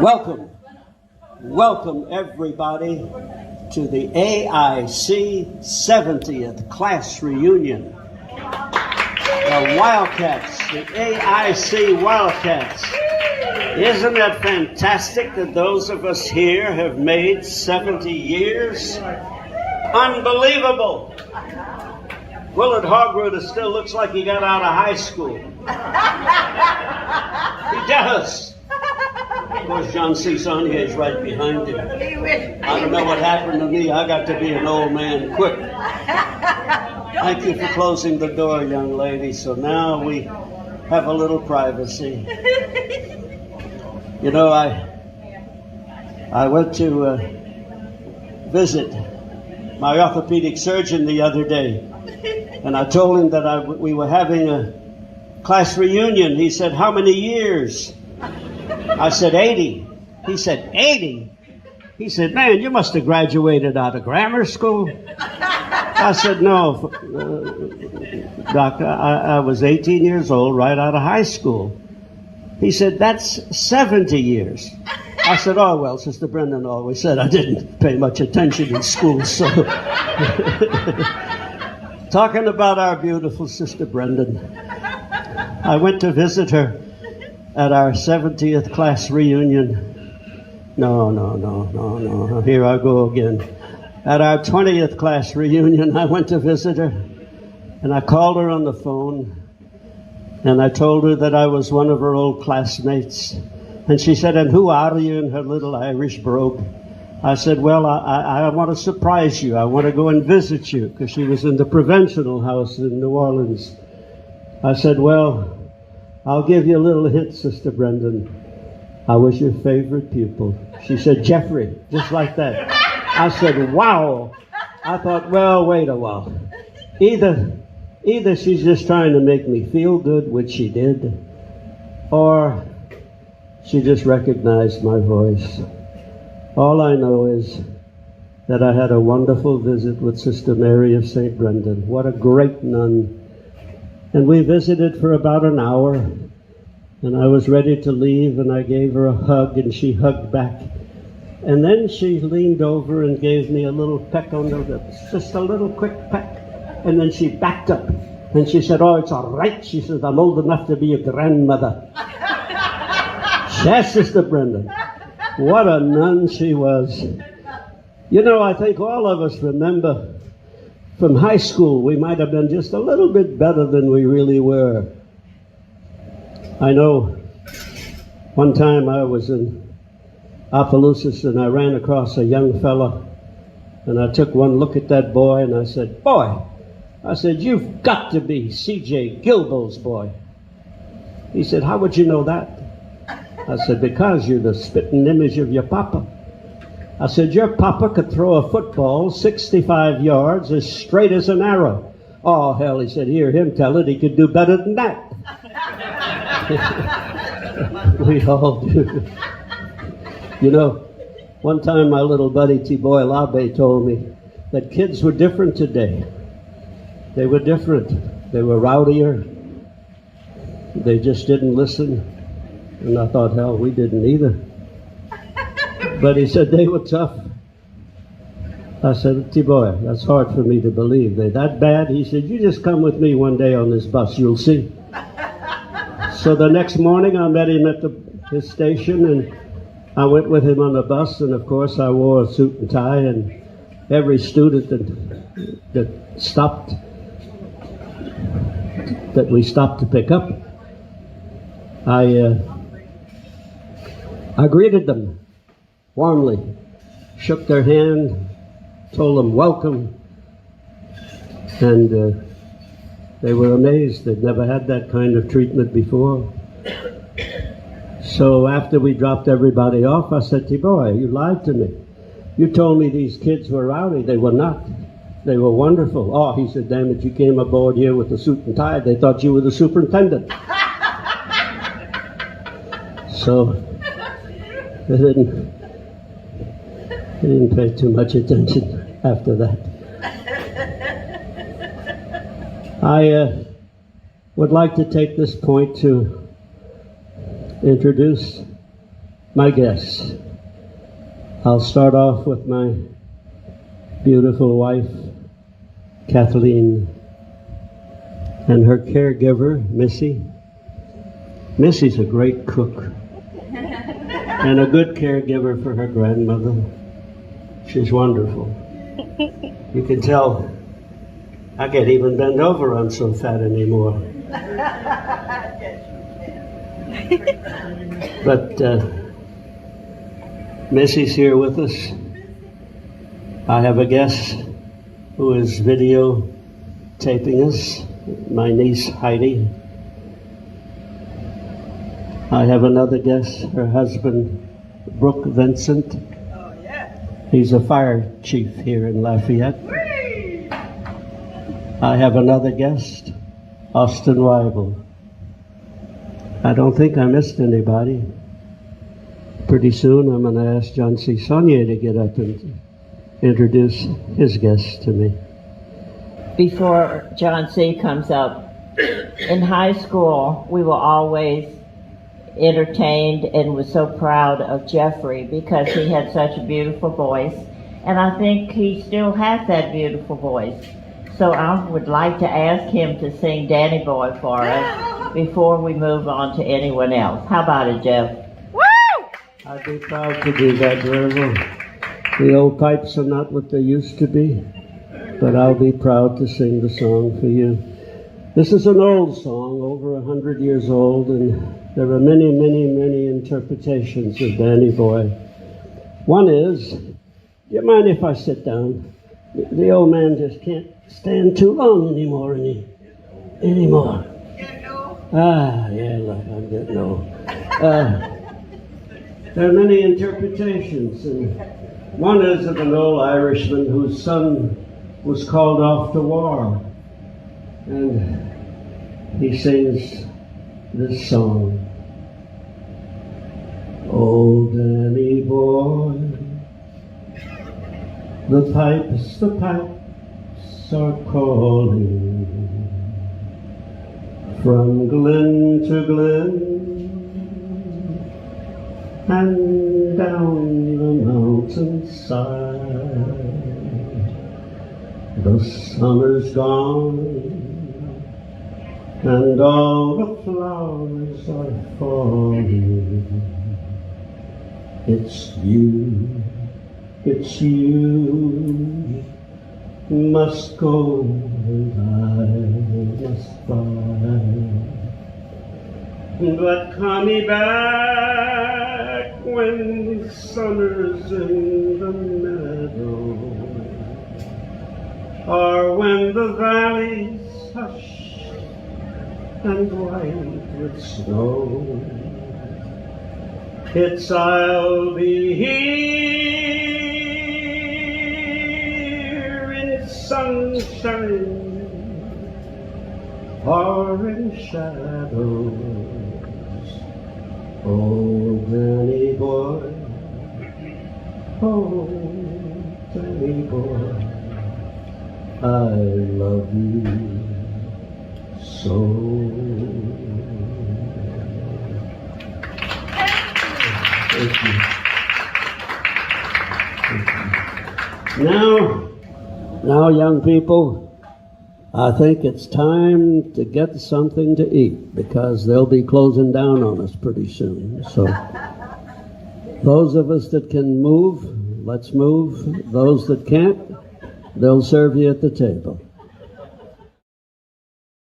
Welcome, welcome everybody to the A.I.C. 70th class reunion. The Wildcats, the A.I.C. Wildcats. Isn't that fantastic that those of us here have made 70 years? Unbelievable. Willard Hogwood still looks like he got out of high school. He does. Of course, John C. Saunier is right behind him. I don't know what happened to me. I got to be an old man quick. Thank you for closing the door, young lady. So now we have a little privacy. You know, I went to visit my orthopedic surgeon the other day, and I told him that we were having a class reunion. He said, "How many years?" I said, 80. He said, 80? He said, "Man, you must have graduated out of grammar school." I said, "No, doctor, I was 18 years old right out of high school." He said, "That's 70 years. I said, "Oh, well, Sister Brendan always said I didn't pay much attention in school, so." Talking about our beautiful Sister Brendan, I went to visit her at our 70th class reunion. No. Here I go again. At our 20th class reunion, I went to visit her, and I called her on the phone, and I told her that I was one of her old classmates. And she said, "And who are you?" in her little Irish brogue. I said, "Well, I want to surprise you. I want to go and visit you," because she was in the Provincial House in New Orleans. I said, "Well, I'll give you a little hint, Sister Brendan. I was your favorite pupil." She said, "Jeffrey," just like that. I said, "Wow." I thought, well, wait a while. Either she's just trying to make me feel good, which she did, or she just recognized my voice. All I know is that I had a wonderful visit with Sister Mary of St. Brendan. What a great nun. And we visited for about an hour, and I was ready to leave, and I gave her a hug, and she hugged back. And then she leaned over and gave me a little peck on the lips, just a little quick peck. And then she backed up, and she said, "Oh, it's all right." She said, "I'm old enough to be a grandmother." Yes, Sister Brendan. What a nun she was. You know, I think all of us remember from high school, we might have been just a little bit better than we really were. I know one time I was in Opelousas, and I ran across a young fella, and I took one look at that boy, and I said, "Boy," I said, "you've got to be C.J. Gilbo's boy." He said, "How would you know that?" I said, "Because you're the spitting image of your papa." I said, "Your papa could throw a football 65 yards as straight as an arrow." "Oh, hell," he said, "hear him tell it, he could do better than that." We all do. You know, one time my little buddy T-Boy Labe told me that kids were different today. They were different. They were rowdier. They just didn't listen. And I thought, hell, we didn't either. But he said they were tough. I said, "T-Boy, that's hard for me to believe. They're that bad?" He said, "You just come with me one day on this bus, you'll see." So the next morning I met him at his station, and I went with him on the bus, and of course I wore a suit and tie, and every student that we stopped to pick up, I greeted them warmly, shook their hand, told them welcome, and they were amazed. They'd never had that kind of treatment before. So after we dropped everybody off, I said, "T-Boy, you lied to me. You told me these kids were rowdy. They were not. They were wonderful." "Oh," he said, "damn it, you came aboard here with a suit and tie. They thought you were the superintendent." So they didn't pay too much attention after that. I would like to take this point to introduce my guests. I'll start off with my beautiful wife, Kathleen, and her caregiver, Missy. Missy's a great cook and a good caregiver for her grandmother. She's wonderful. You can tell I can't even bend over, I'm so fat anymore. But Missy's here with us. I have a guest who is videotaping us, my niece Heidi. I have another guest, her husband, Brooke Vincent. Oh, yeah. He's a fire chief here in Lafayette. Whee! I have another guest, Austin Weibel. I don't think I missed anybody. Pretty soon I'm going to ask John C. Saunier to get up and introduce his guest to me. Before John C. comes up, in high school we were always entertained and was so proud of Jeffrey because he had such a beautiful voice, and I think he still has that beautiful voice. So I would like to ask him to sing Danny Boy for us before we move on to anyone else. How about it, Jeff? Woo! I'd be proud to do that, Virgil. The old pipes are not what they used to be, but I'll be proud to sing the song for you. This is an old song, over 100 years old, and there are many, many, many interpretations of Danny Boy. One is, do you mind if I sit down? The old man just can't stand too long anymore. Yeah, look, I'm getting old. There are many interpretations, and one is of an old Irishman whose son was called off to war, and he sings this song. Oh, Danny boy, the pipes are calling from glen to glen and down the mountainside. The summer's gone and all the flowers are falling. It's you must go and I must fly. But call me back when summer's in the meadow, or when the valleys hush and white with snow. I'll be here in sunshine or in shadows. Oh, Danny boy, oh, Danny boy, I love you so. Thank you. Now, young people, I think it's time to get something to eat because they'll be closing down on us pretty soon. So, those of us that can move, let's move. Those that can't, they'll serve you at the table.